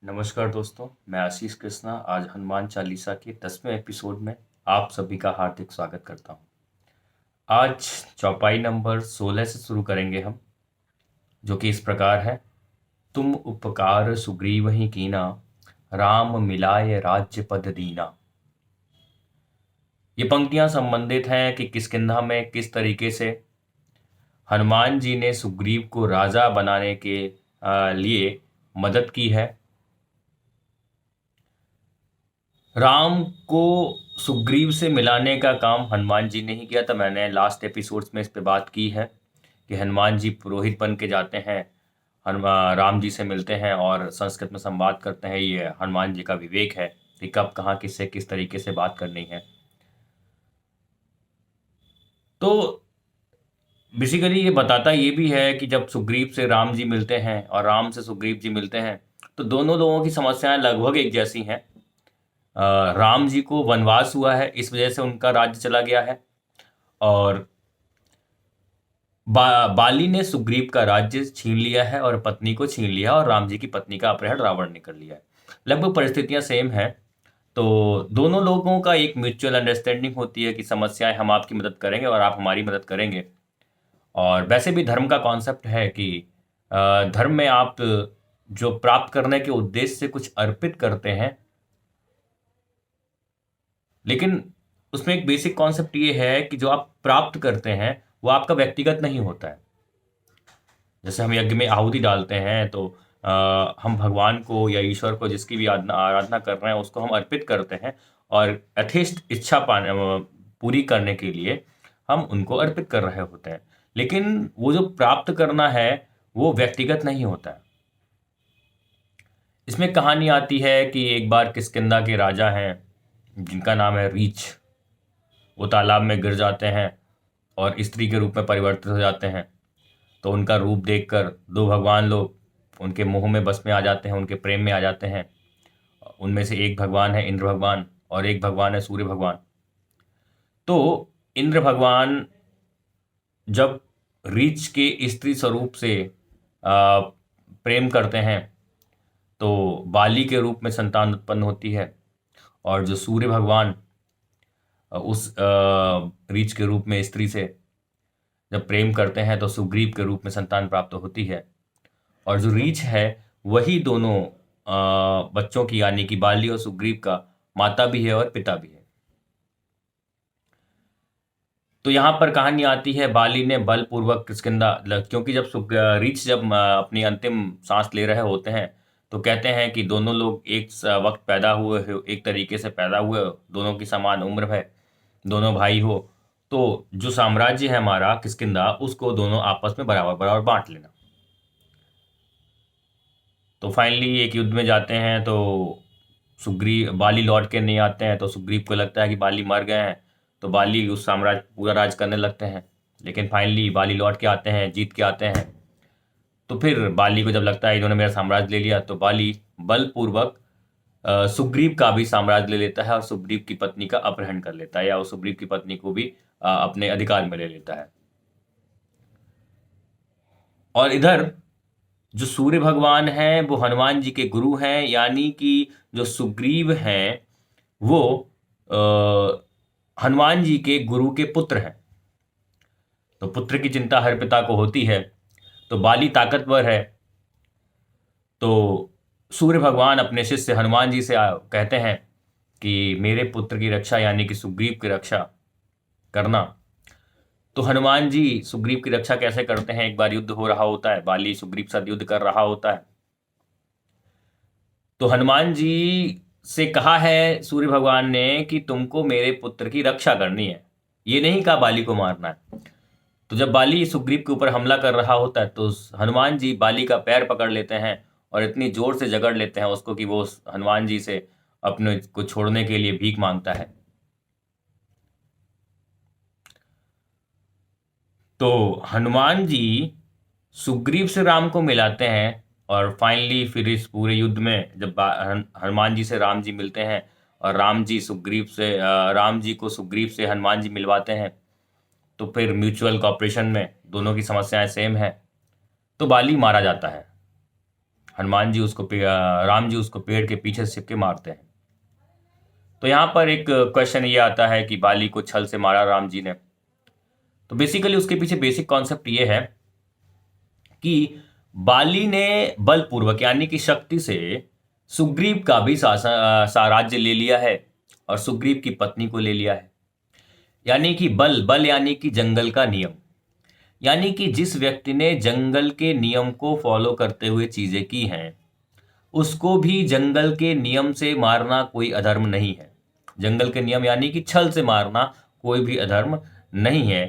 नमस्कार दोस्तों, मैं आशीष कृष्णा आज हनुमान चालीसा के 10वें एपिसोड में आप सभी का हार्दिक स्वागत करता हूं। आज चौपाई नंबर 16 से शुरू करेंगे हम, जो कि इस प्रकार है। तुम उपकार सुग्रीव ही कीना, राम मिलाए राज्य पद दीना। ये पंक्तियां संबंधित हैं कि किष्किंधा में किस तरीके से हनुमान जी ने सुग्रीव को राजा बनाने के लिए मदद की है। राम को सुग्रीव से मिलाने का काम हनुमान जी ने ही किया था। मैंने लास्ट एपिसोड्स में इस पे बात की है कि हनुमान जी पुरोहित बन के जाते हैं, हनुमान राम जी से मिलते हैं और संस्कृत में संवाद करते हैं। ये हनुमान जी का विवेक है कि कब कहाँ किससे किस तरीके से बात करनी है। तो बेसिकली ये बताता ये भी है कि जब सुग्रीव से राम जी मिलते हैं और राम से सुग्रीव जी मिलते हैं तो दोनों लोगों की समस्याएं लगभग एक जैसी हैं। राम जी को वनवास हुआ है, इस वजह से उनका राज्य चला गया है। और बाली ने सुग्रीव का राज्य छीन लिया है और पत्नी को छीन लिया और राम जी की पत्नी का अपहरण रावण ने कर लिया है। लगभग परिस्थितियां सेम हैं। तो दोनों लोगों का एक म्यूचुअल अंडरस्टैंडिंग होती है कि समस्याएं हम आपकी मदद करेंगे और आप हमारी मदद करेंगे। और वैसे भी धर्म का कॉन्सेप्ट है कि धर्म में आप जो प्राप्त करने के उद्देश्य से कुछ अर्पित करते हैं, लेकिन उसमें एक बेसिक कॉन्सेप्ट ये है कि जो आप प्राप्त करते हैं वो आपका व्यक्तिगत नहीं होता है। जैसे हम यज्ञ में आहुति डालते हैं तो हम भगवान को या ईश्वर को जिसकी भी आराधना कर रहे हैं उसको हम अर्पित करते हैं और यथेष्ट इच्छा पाने पूरी करने के लिए हम उनको अर्पित कर रहे होते हैं। लेकिन वो जो प्राप्त करना है वो व्यक्तिगत नहीं होता है। इसमें कहानी आती है कि एक बार किष्किंधा के राजा हैं जिनका नाम है रीछ। वो तालाब में गिर जाते हैं और स्त्री के रूप में परिवर्तित हो जाते हैं। तो उनका रूप देखकर दो भगवान लोग उनके मोह में बस में आ जाते हैं, उनके प्रेम में आ जाते हैं। उनमें से एक भगवान है इंद्र भगवान और एक भगवान है सूर्य भगवान। तो इंद्र भगवान जब रीछ के स्त्री स्वरूप से प्रेम करते हैं तो बाली के रूप में संतान उत्पन्न होती है। और जो सूर्य भगवान उस रीछ के रूप में स्त्री से जब प्रेम करते हैं तो सुग्रीव के रूप में संतान प्राप्त होती है। और जो रीछ है वही दोनों बच्चों की यानी कि बाली और सुग्रीव का माता भी है और पिता भी है। तो यहाँ पर कहानी आती है बाली ने बलपूर्वक किष्किंधा, क्योंकि जब रीछ जब अपनी अंतिम सांस ले रहे होते हैं तो कहते हैं कि दोनों लोग एक वक्त पैदा हुए, एक तरीके से पैदा हुए, दोनों की समान उम्र है, दोनों भाई हो, तो जो साम्राज्य है हमारा किष्किंधा उसको दोनों आपस में बराबर बराबर बांट लेना। तो फाइनली एक युद्ध में जाते हैं तो सुग्रीव बाली लौट के नहीं आते हैं तो सुग्रीव को लगता है कि बाली मर गए हैं। तो बाली उस साम्राज्य पूरा राज करने लगते हैं। लेकिन फाइनली बाली लौट के आते हैं, जीत के आते हैं। तो फिर बाली को जब लगता है इन्होंने मेरा साम्राज्य ले लिया तो बाली बलपूर्वक सुग्रीव का भी साम्राज्य ले लेता है और सुग्रीव की पत्नी का अपहरण कर लेता है या उस सुग्रीव की पत्नी को भी अपने अधिकार में ले लेता है। और इधर जो सूर्य भगवान हैं वो हनुमान जी के गुरु हैं, यानी कि जो सुग्रीव हैं वो हनुमान जी के गुरु के पुत्र हैं। तो पुत्र की चिंता हर पिता को होती है। तो बाली ताकतवर है तो सूर्य भगवान अपने शिष्य हनुमान जी से कहते हैं कि मेरे पुत्र की रक्षा यानी कि सुग्रीव की रक्षा करना। तो हनुमान जी सुग्रीव की रक्षा कैसे करते हैं? एक बार युद्ध हो रहा होता है, बाली सुग्रीव के साथ युद्ध कर रहा होता है। तो हनुमान जी से कहा है सूर्य भगवान ने कि तुमको मेरे पुत्र की रक्षा करनी है, ये नहीं कहा बाली को मारना है। तो जब बाली सुग्रीव के ऊपर हमला कर रहा होता है तो हनुमान जी बाली का पैर पकड़ लेते हैं और इतनी जोर से जकड़ लेते हैं उसको कि वो हनुमान जी से अपने को छोड़ने के लिए भीख मांगता है। तो हनुमान जी सुग्रीव से राम को मिलाते हैं और फाइनली फिर इस पूरे युद्ध में जब हनुमान जी से राम जी मिलते हैं और राम जी को सुग्रीव से हनुमान जी मिलवाते हैं तो फिर म्यूचुअल कॉपरेशन में दोनों की समस्याएं सेम है। तो बाली मारा जाता है। राम जी उसको पेड़ के पीछे से छिपके मारते हैं। तो यहाँ पर एक क्वेश्चन ये आता है कि बाली को छल से मारा राम जी ने। तो बेसिकली उसके पीछे बेसिक कॉन्सेप्ट ये है कि बाली ने बलपूर्वक यानी कि शक्ति से सुग्रीव का भी साम्राज्य ले लिया है और सुग्रीव की पत्नी को ले लिया है। यानी कि बल बल यानी कि जंगल का नियम, यानी कि जिस व्यक्ति ने जंगल के नियम को फॉलो करते हुए चीजें की हैं उसको भी जंगल के नियम से मारना कोई अधर्म नहीं है। जंगल के नियम यानी कि छल से मारना कोई भी अधर्म नहीं है।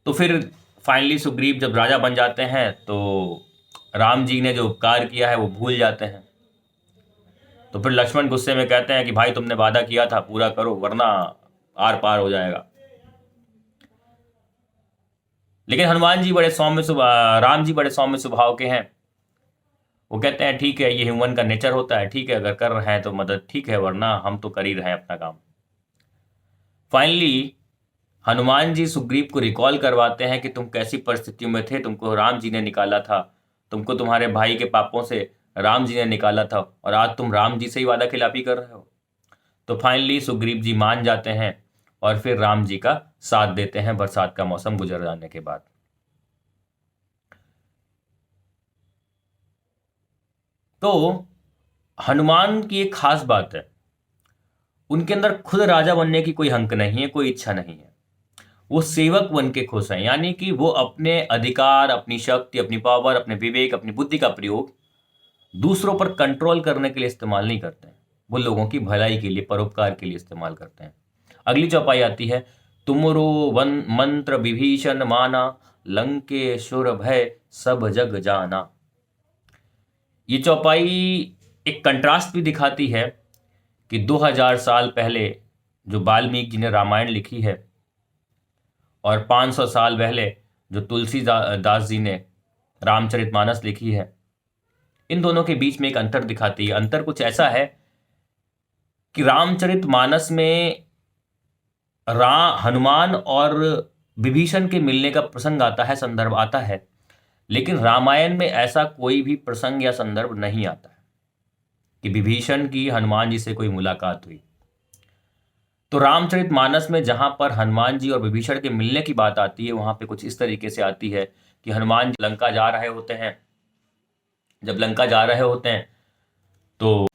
तो फिर फाइनली सुग्रीव जब राजा बन जाते हैं तो राम जी ने जो उपकार किया है वो भूल जाते हैं। तो फिर लक्ष्मण गुस्से में कहते हैं कि भाई तुमने वादा किया था पूरा करो वरना आर पार हो जाएगा। लेकिन हनुमान जी बड़े सौम्य राम जी बड़े सौम्य स्वभाव के हैं। वो कहते हैं ठीक है, ये ह्यूमन का नेचर होता है, ठीक है अगर कर रहे हैं तो मदद ठीक है, वरना हम तो कर ही रहे हैं अपना काम। फाइनली हनुमान जी सुग्रीव को रिकॉल करवाते हैं कि तुम कैसी परिस्थितियों में थे, तुमको राम जी ने निकाला था, तुमको तुम्हारे भाई के पापों से राम जी ने निकाला था और आज तुम राम जी से ही वादा खिलाफी कर रहे हो। तो फाइनली सुग्रीव जी मान जाते हैं और फिर राम जी का साथ देते हैं बरसात का मौसम गुजर जाने के बाद। तो हनुमान की एक खास बात है, उनके अंदर खुद राजा बनने की कोई हंक नहीं है, कोई इच्छा नहीं है। वो सेवक बन के खुश हैं, यानी कि वो अपने अधिकार, अपनी शक्ति, अपनी पावर, अपने विवेक, अपनी बुद्धि का प्रयोग दूसरों पर कंट्रोल करने के लिए इस्तेमाल नहीं करते हैं। वो लोगों की भलाई के लिए, परोपकार के लिए इस्तेमाल करते हैं। अगली चौपाई आती है, तुमरो वन मंत्र विभीषण माना, लंकेश्वर भय सब जग जाना। ये चौपाई एक कंट्रास्ट भी दिखाती है कि 2000 साल पहले जो वाल्मीकि जी ने रामायण लिखी है और 500 साल पहले जो तुलसीदास जी ने रामचरितमानस लिखी है, इन दोनों के बीच में एक अंतर दिखाती है। अंतर कुछ ऐसा है कि रामचरितमानस में हनुमान और विभीषण के मिलने का प्रसंग आता है, संदर्भ आता है, लेकिन रामायण में ऐसा कोई भी प्रसंग या संदर्भ नहीं आता है कि विभीषण की हनुमान जी से कोई मुलाकात हुई। तो रामचरितमानस में जहां पर हनुमान जी और विभीषण के मिलने की बात आती है वहां पे कुछ इस तरीके से आती है कि हनुमान जी लंका जा रहे होते हैं। जब लंका जा रहे होते हैं तो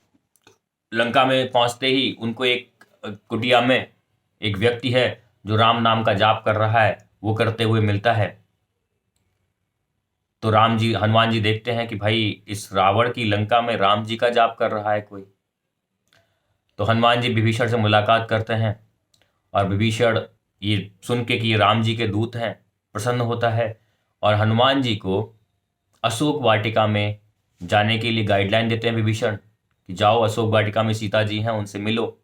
लंका में पहुंचते ही उनको एक कुटिया में एक व्यक्ति है जो राम नाम का जाप कर रहा है, वो करते हुए मिलता है। तो हनुमान जी देखते हैं कि भाई इस रावण की लंका में राम जी का जाप कर रहा है कोई। तो हनुमान जी विभीषण से मुलाकात करते हैं और विभीषण ये सुन के कि ये राम जी के दूत हैं प्रसन्न होता है और हनुमान जी को अशोक वाटिका में जाने के लिए गाइडलाइन देते हैं विभीषण कि जाओ अशोक वाटिका में सीता जी हैं, उनसे मिलो।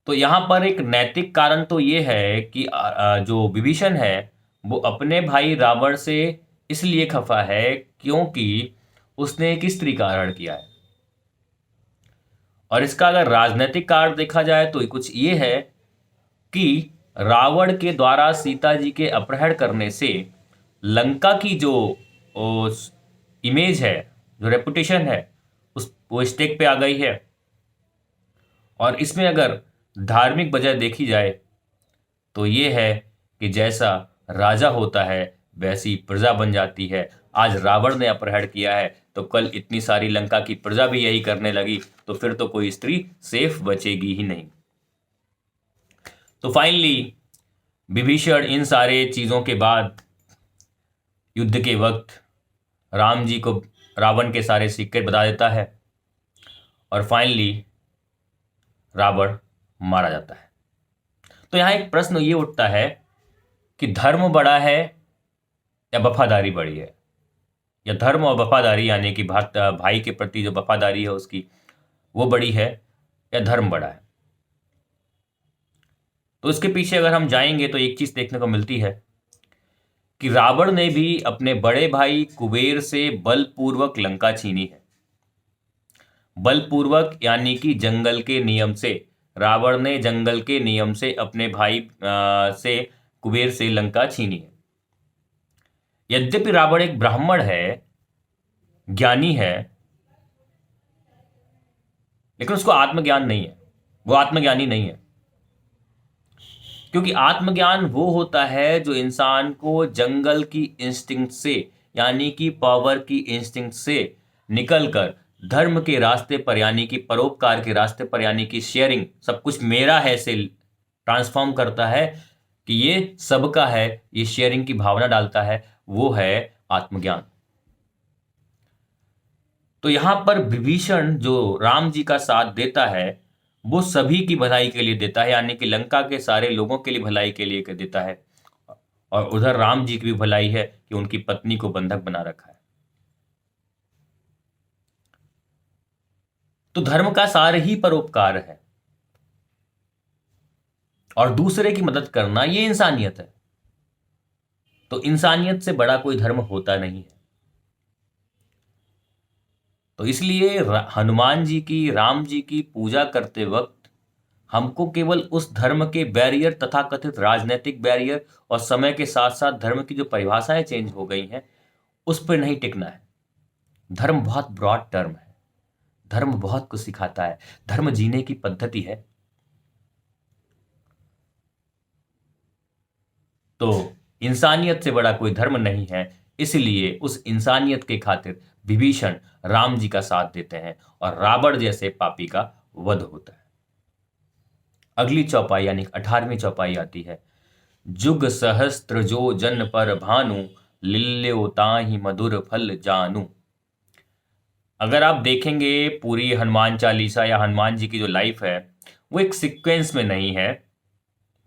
तो यहाँ पर एक नैतिक कारण तो ये है कि जो विभीषण है वो अपने भाई रावण से इसलिए खफा है क्योंकि उसने एक स्त्री का हरण किया है। और इसका अगर राजनीतिक कारण देखा जाए तो कुछ ये है कि रावण के द्वारा सीता जी के अपहरण करने से लंका की जो इमेज है, जो रेपुटेशन है, वो स्टेक पे आ गई है। और इसमें अगर धार्मिक वजह देखी जाए तो ये है कि जैसा राजा होता है वैसी प्रजा बन जाती है। आज रावण ने अपहरण किया है तो कल इतनी सारी लंका की प्रजा भी यही करने लगी तो फिर तो कोई स्त्री सेफ बचेगी ही नहीं। तो फाइनली विभीषण इन सारे चीजों के बाद युद्ध के वक्त राम जी को रावण के सारे सीक्रेट बता देता है और फाइनली रावण मारा जाता है। तो यहां एक प्रश्न ये उठता है कि धर्म बड़ा है या वफादारी बड़ी है, या धर्म और वफादारी यानी कि भाई के प्रति जो वफादारी है उसकी वो बड़ी है या धर्म बड़ा है। तो इसके पीछे अगर हम जाएंगे तो एक चीज देखने को मिलती है कि रावण ने भी अपने बड़े भाई कुबेर से बलपूर्वक लंका छीनी है। बलपूर्वक यानी कि जंगल के नियम से रावण ने जंगल के नियम से अपने भाई से कुबेर से लंका छीनी है। यद्यपि रावण एक ब्राह्मण है, ज्ञानी है, लेकिन उसको आत्मज्ञान नहीं है, वो आत्मज्ञानी नहीं है। क्योंकि आत्मज्ञान वो होता है जो इंसान को जंगल की इंस्टिंक्ट से, यानी कि पावर की इंस्टिंक्ट से निकलकर धर्म के रास्ते पर, यानी कि परोपकार के रास्ते पर, यानी कि शेयरिंग, सब कुछ मेरा है, से ट्रांसफॉर्म करता है कि ये सबका है, ये शेयरिंग की भावना डालता है, वो है आत्मज्ञान। तो यहां पर विभीषण जो राम जी का साथ देता है, वो सभी की भलाई के लिए देता है, यानी कि लंका के सारे लोगों के लिए भलाई के लिए देता है। और उधर राम जी की भी भलाई है कि उनकी पत्नी को बंधक बना रखा है। तो धर्म का सार ही परोपकार है, और दूसरे की मदद करना ये इंसानियत है। तो इंसानियत से बड़ा कोई धर्म होता नहीं है। तो इसलिए हनुमान जी की, राम जी की पूजा करते वक्त हमको केवल उस धर्म के बैरियर, तथा कथित राजनीतिक बैरियर और समय के साथ साथ धर्म की जो परिभाषाएं चेंज हो गई हैं उस पर नहीं टिकना है। धर्म बहुत ब्रॉड टर्म है, धर्म बहुत कुछ सिखाता है, धर्म जीने की पद्धति है। तो इंसानियत से बड़ा कोई धर्म नहीं है, इसलिए उस इंसानियत के खातिर विभीषण राम जी का साथ देते हैं और रावण जैसे पापी का वध होता है। अगली चौपाई यानी 18वीं चौपाई आती है। जुग सहस्त्र जो जन पर भानु, लिल्यो ताहि मधुर फल जानू। अगर आप देखेंगे पूरी हनुमान चालीसा या हनुमान जी की जो लाइफ है, वो एक सीक्वेंस में नहीं है।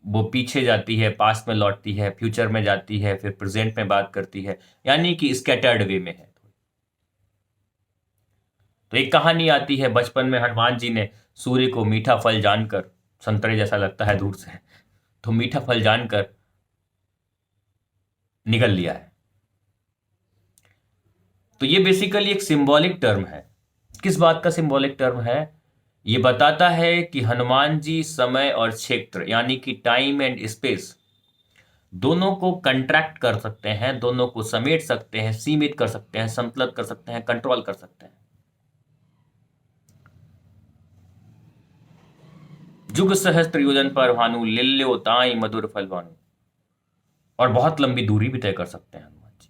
वो पीछे जाती है, पास्ट में लौटती है, फ्यूचर में जाती है, फिर प्रेजेंट में बात करती है, यानी कि स्कैटर्ड वे में है। तो एक कहानी आती है, बचपन में हनुमान जी ने सूर्य को मीठा फल जानकर, संतरे जैसा लगता है दूर से, तो मीठा फल जानकर निकल लिया है। तो ये बेसिकली एक सिंबॉलिक टर्म है। किस बात का सिंबॉलिक टर्म है? ये बताता है कि हनुमान जी समय और क्षेत्र, यानी कि टाइम एंड स्पेस, दोनों को कंट्रैक्ट कर सकते हैं, दोनों को समेट सकते हैं, सीमित कर सकते हैं, संतुलित कर सकते हैं, कंट्रोल कर सकते हैं। जुग सहस्त्र योजन पर भानु, लिल्यो ताई मधुर फल भानु। और बहुत लंबी दूरी भी तय कर सकते हैं हनुमान जी।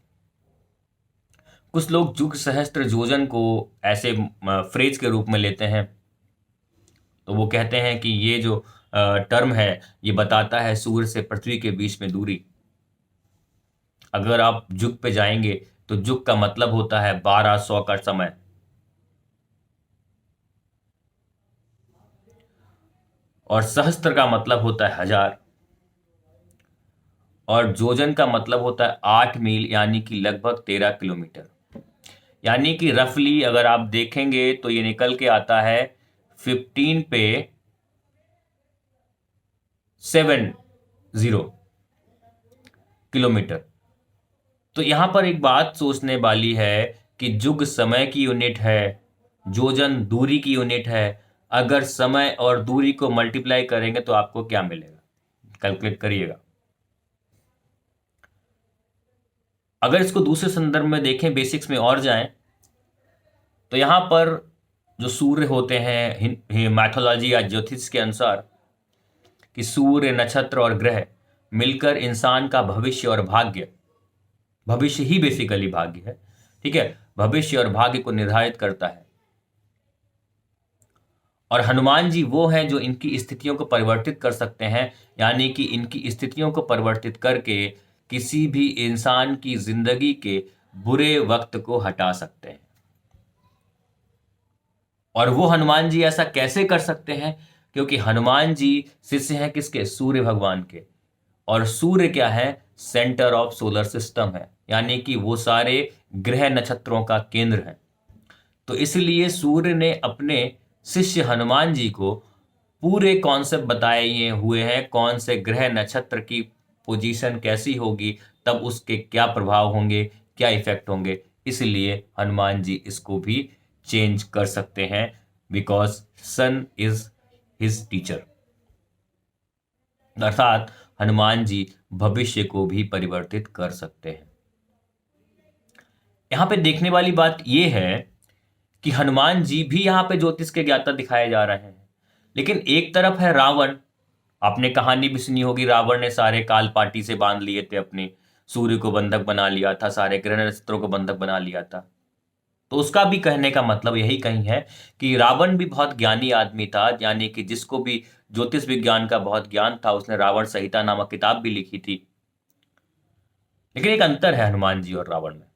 कुछ लोग जुग सहस्त्र योजन को ऐसे फ्रेज के रूप में लेते हैं, तो वो कहते हैं कि ये जो टर्म है ये बताता है सूर्य से पृथ्वी के बीच में दूरी। अगर आप जुग पे जाएंगे तो जुग का मतलब होता है 1200 का समय, और सहस्त्र का मतलब होता है 1000, और जोजन का मतलब होता है 8 मील, यानी कि लगभग 13 किलोमीटर। यानी कि रफली अगर आप देखेंगे तो ये निकल के आता है 15 पे 70 किलोमीटर। तो यहां पर एक बात सोचने वाली है कि जुग समय की यूनिट है, जोजन दूरी की यूनिट है। अगर समय और दूरी को मल्टीप्लाई करेंगे तो आपको क्या मिलेगा? कैलकुलेट करिएगा। अगर इसको दूसरे संदर्भ में देखें, बेसिक्स में और जाएं, तो यहां पर जो सूर्य होते हैं, मैथोलॉजी या ज्योतिष के अनुसार, कि सूर्य, नक्षत्र और ग्रह मिलकर इंसान का भविष्य और भाग्य, भविष्य ही बेसिकली भाग्य है, ठीक है, भविष्य और भाग्य को निर्धारित करता है। और हनुमान जी वो हैं जो इनकी स्थितियों को परिवर्तित कर सकते हैं, यानी कि इनकी स्थितियों को परिवर्तित करके किसी भी इंसान की जिंदगी के बुरे वक्त को हटा सकते हैं। और वो हनुमान जी ऐसा कैसे कर सकते हैं? क्योंकि हनुमान जी शिष्य हैं किसके? सूर्य भगवान के। और सूर्य क्या है? सेंटर ऑफ सोलर सिस्टम है, यानी कि वो सारे ग्रह नक्षत्रों का केंद्र है। तो इसलिए सूर्य ने अपने शिष्य हनुमान जी को पूरे कॉन्सेप्ट बताए हुए हैं, कौन से ग्रह नक्षत्र की पोजीशन कैसी होगी, तब उसके क्या प्रभाव होंगे, क्या इफेक्ट होंगे। इसलिए हनुमान जी इसको भी चेंज कर सकते हैं, because son is his teacher. अर्थात हनुमान जी भविष्य को भी परिवर्तित कर सकते हैं। यहाँ पे देखने वाली बात यह है कि हनुमान जी भी यहाँ पे ज्योतिष के ज्ञाता दिखाए जा रहे हैं, लेकिन एक तरफ है रावण। आपने कहानी भी सुनी होगी, रावण ने सारे काल पाटी से बांध लिए थे, अपने सूर्य को बंधक बना लिया था, सारे ग्रह नक्षत्रों को बंधक बना लिया था। तो उसका भी कहने का मतलब यही कहीं है कि रावण भी बहुत ज्ञानी आदमी था, यानी कि जिसको भी ज्योतिष विज्ञान का बहुत ज्ञान था, उसने रावण संहिता नामक किताब भी लिखी थी। लेकिन एक अंतर है हनुमान जी और रावण में।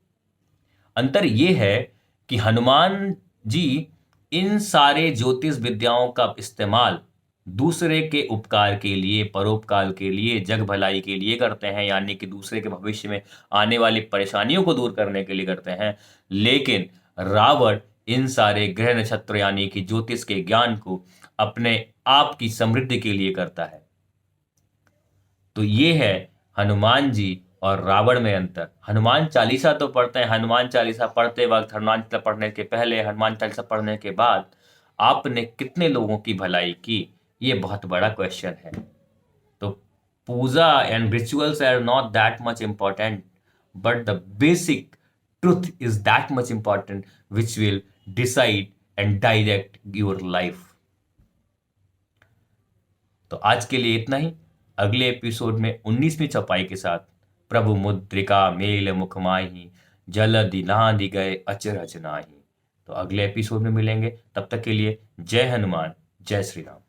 अंतर यह है कि हनुमान जी इन सारे ज्योतिष विद्याओं का इस्तेमाल दूसरे के उपकार के लिए, परोपकार के लिए, जग भलाई के लिए करते हैं, यानी कि दूसरे के भविष्य में आने वाली परेशानियों को दूर करने के लिए करते हैं। लेकिन रावण इन सारे ग्रह नक्षत्र यानी कि ज्योतिष के ज्ञान को अपने आप की समृद्धि के लिए करता है। तो ये है हनुमान जी और रावण में अंतर। हनुमान चालीसा तो पढ़ते हैं, हनुमान चालीसा पढ़ते वक्त, हनुमान चालीसा पढ़ने के पहले, हनुमान चालीसा पढ़ने के बाद आपने कितने लोगों की भलाई की, ये बहुत बड़ा क्वेश्चन है। तो puja and rituals are not that much important, but the basic truth is that much important which will decide and direct your life. तो आज के लिए इतना ही। अगले एपिसोड में 19वीं चौपाई के साथ प्रभु मुद्रिका मेल मुख माही, जलधि नादि गए अचरज नाही। तो अगले एपिसोड में मिलेंगे, तब तक के लिए जय हनुमान, जय श्री राम।